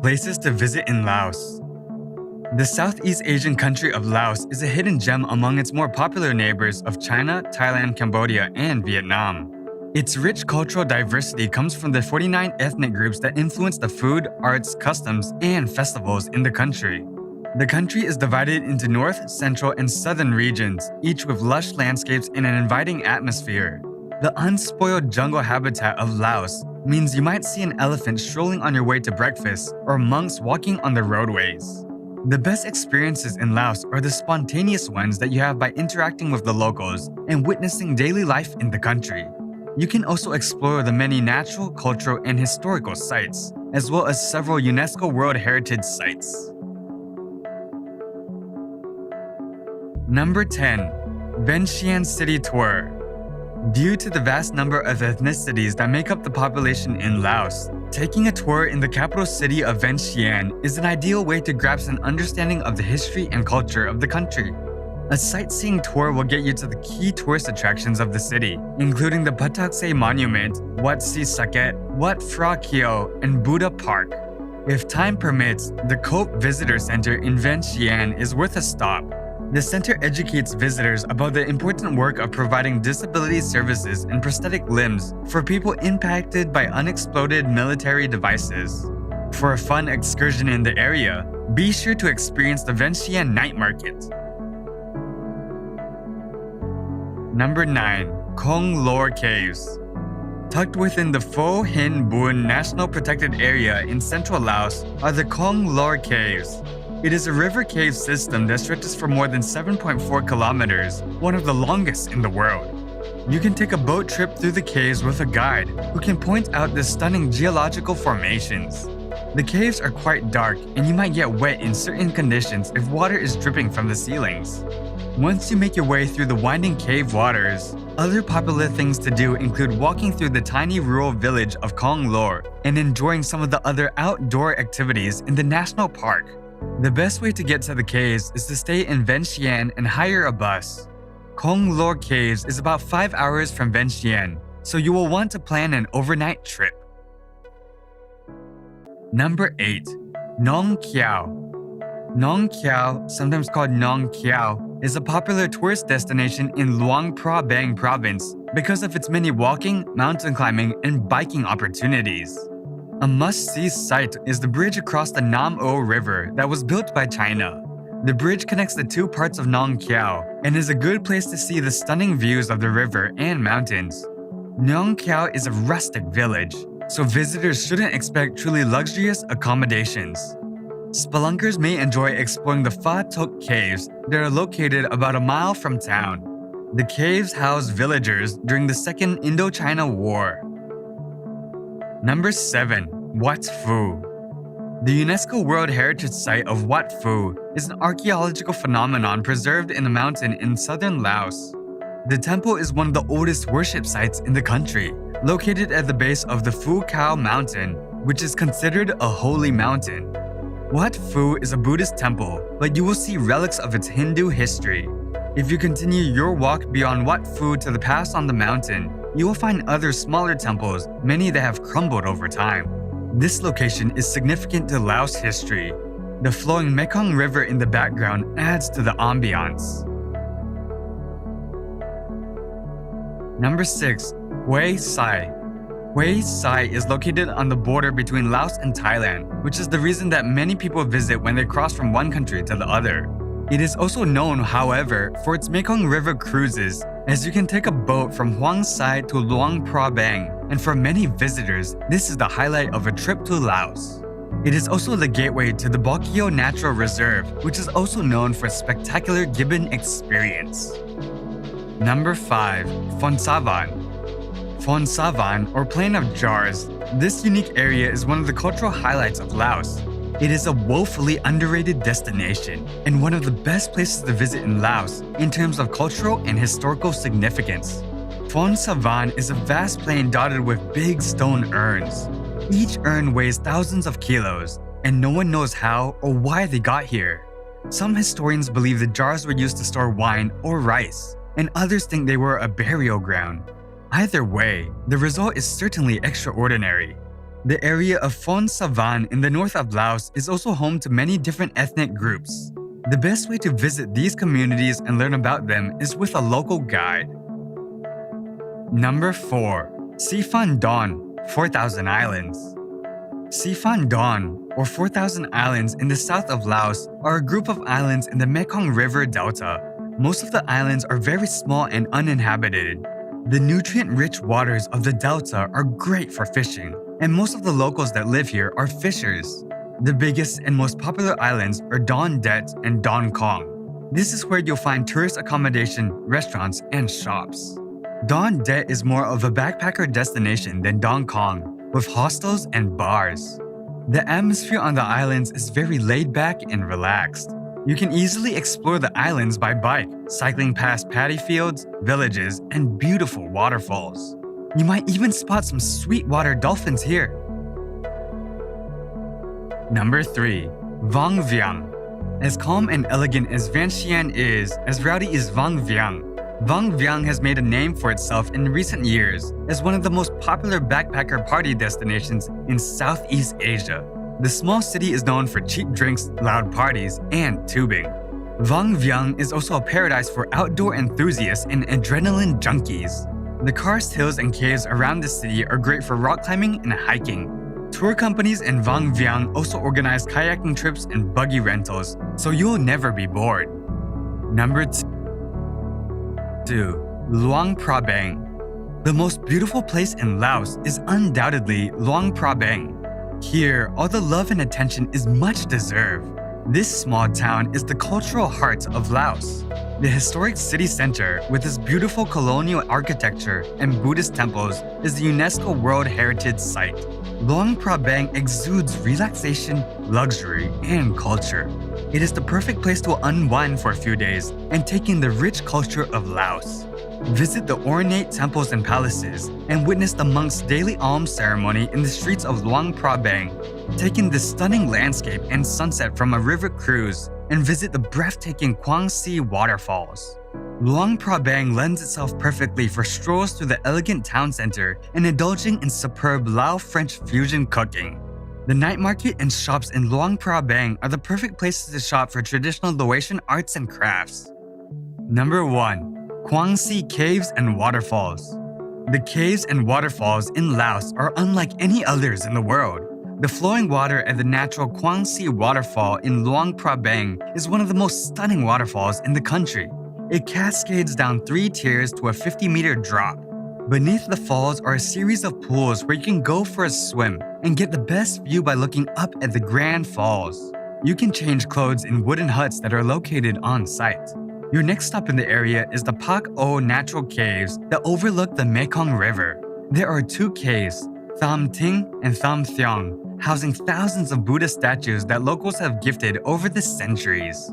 Places to visit in Laos. The Southeast Asian country of Laos is a hidden gem among its more popular neighbors of China, Thailand, Cambodia, and Vietnam. Its rich cultural diversity comes from the 49 ethnic groups that influence the food, arts, customs, and festivals in the country. The country is divided into north, central, and southern regions, each with lush landscapes and an inviting atmosphere. The unspoiled jungle habitat of Laos means you might see an elephant strolling on your way to breakfast or monks walking on the roadways. The best experiences in Laos are the spontaneous ones that you have by interacting with the locals and witnessing daily life in the country. You can also explore the many natural, cultural, and historical sites, as well as several UNESCO World Heritage Sites. Number 10. Vientiane City Tour. Due to the vast number of ethnicities that make up the population in Laos, taking a tour in the capital city of Vientiane is an ideal way to grasp an understanding of the history and culture of the country. A sightseeing tour will get you to the key tourist attractions of the city, including the Pataksay Monument, Wat Saket, Wat Pho, and Buddha Park. If time permits, the Cope Visitor Center in Vientiane is worth a stop. The center educates visitors about the important work of providing disability services and prosthetic limbs for people impacted by unexploded military devices. For a fun excursion in the area, be sure to experience the Vientiane Night Market. Number 9. Lor Caves. Tucked within the Pho Hin Bun National Protected Area in central Laos are the Lor Caves. It is a river cave system that stretches for more than 7.4 kilometers, one of the longest in the world. You can take a boat trip through the caves with a guide who can point out the stunning geological formations. The caves are quite dark and you might get wet in certain conditions if water is dripping from the ceilings. Once you make your way through the winding cave waters, other popular things to do include walking through the tiny rural village of Lor and enjoying some of the other outdoor activities in the national park. The best way to get to the caves is to stay in Vientiane and hire a bus. Lor Caves is about 5 hours from Vientiane, so you will want to plan an overnight trip. Number 8. Nong Kiao. Nong Kiao, sometimes called Nong Kiao, is a popular tourist destination in Luang Prabang province because of its many walking, mountain climbing, and biking opportunities. A must-see sight is the bridge across the Nam O River that was built by China. The bridge connects the two parts of Nong Kiao and is a good place to see the stunning views of the river and mountains. Nong Kiao is a rustic village, so visitors shouldn't expect truly luxurious accommodations. Spelunkers may enjoy exploring the Pha Tok Caves that are located about a mile from town. The caves housed villagers during the Second Indochina War. Number 7. Wat Pho. The UNESCO World Heritage Site of Wat Pho is an archaeological phenomenon preserved in a mountain in southern Laos. The temple is one of the oldest worship sites in the country, located at the base of the Phu Khao Mountain, which is considered a holy mountain. Wat Pho is a Buddhist temple, but you will see relics of its Hindu history. If you continue your walk beyond Wat Pho to the pass on the mountain, you will find other smaller temples, many that have crumbled over time. This location is significant to Laos history. The flowing Mekong River in the background adds to the ambiance. Number 6. Hue Sai. Hue Sai is located on the border between Laos and Thailand, which is the reason that many people visit when they cross from one country to the other. It is also known, however, for its Mekong River cruises, as you can take a boat from Hue Sai to Luang Prabang, and for many visitors, this is the highlight of a trip to Laos. It is also the gateway to the Bokeo Natural Reserve, which is also known for a spectacular gibbon experience. Number 5. Fonsavan. Fonsavan, or Plain of Jars. This unique area is one of the cultural highlights of Laos. It is a woefully underrated destination and one of the best places to visit in Laos in terms of cultural and historical significance. Fonsavan is a vast plain dotted with big stone urns. Each urn weighs thousands of kilos, and no one knows how or why they got here. Some historians believe the jars were used to store wine or rice, and others think they were a burial ground. Either way, the result is certainly extraordinary. The area of Fonsavan in the north of Laos is also home to many different ethnic groups. The best way to visit these communities and learn about them is with a local guide. Number 4. Siphan Don, 4,000 Islands. Siphan Don, or 4,000 Islands in the south of Laos, are a group of islands in the Mekong River Delta. Most of the islands are very small and uninhabited. The nutrient-rich waters of the delta are great for fishing, and most of the locals that live here are fishers. The biggest and most popular islands are Don Det and Don Kong. This is where you'll find tourist accommodation, restaurants, and shops. Don Det is more of a backpacker destination than Don Kong, with hostels and bars. The atmosphere on the islands is very laid back and relaxed. You can easily explore the islands by bike, cycling past paddy fields, villages, and beautiful waterfalls. You might even spot some sweetwater dolphins here. Number 3. Vang Vieng. As calm and elegant as Vientiane is, as rowdy is Vang Vieng. Vang Vieng has made a name for itself in recent years as one of the most popular backpacker party destinations in Southeast Asia. The small city is known for cheap drinks, loud parties, and tubing. Vang Vieng is also a paradise for outdoor enthusiasts and adrenaline junkies. The karst hills and caves around the city are great for rock climbing and hiking. Tour companies in Vang Vieng also organize kayaking trips and buggy rentals, so you'll never be bored. Number 2. Luang Prabang. The most beautiful place in Laos is undoubtedly Luang Prabang. Here, all the love and attention is much deserved. This small town is the cultural heart of Laos. The historic city center, with its beautiful colonial architecture and Buddhist temples, is the UNESCO World Heritage Site. Luang Prabang exudes relaxation, luxury, and culture. It is the perfect place to unwind for a few days and take in the rich culture of Laos. Visit the ornate temples and palaces and witness the monks' daily alms ceremony in the streets of Luang Prabang. Take in the stunning landscape and sunset from a river cruise and visit the breathtaking Kuang Si Waterfalls. Luang Prabang lends itself perfectly for strolls through the elegant town center and indulging in superb Lao-French fusion cooking. The night market and shops in Luang Prabang are the perfect places to shop for traditional Laotian arts and crafts. Number 1. Kuang Si Caves and Waterfalls. The caves and waterfalls in Laos are unlike any others in the world. The flowing water at the natural Kuang Si Waterfall in Luang Prabang is one of the most stunning waterfalls in the country. It cascades down 3 tiers to a 50-meter drop. Beneath the falls are a series of pools where you can go for a swim and get the best view by looking up at the Grand Falls. You can change clothes in wooden huts that are located on site. Your next stop in the area is the Pak O Natural Caves that overlook the Mekong River. There are 2 caves, Tham Ting and Tham Thiong, housing thousands of Buddha statues that locals have gifted over the centuries.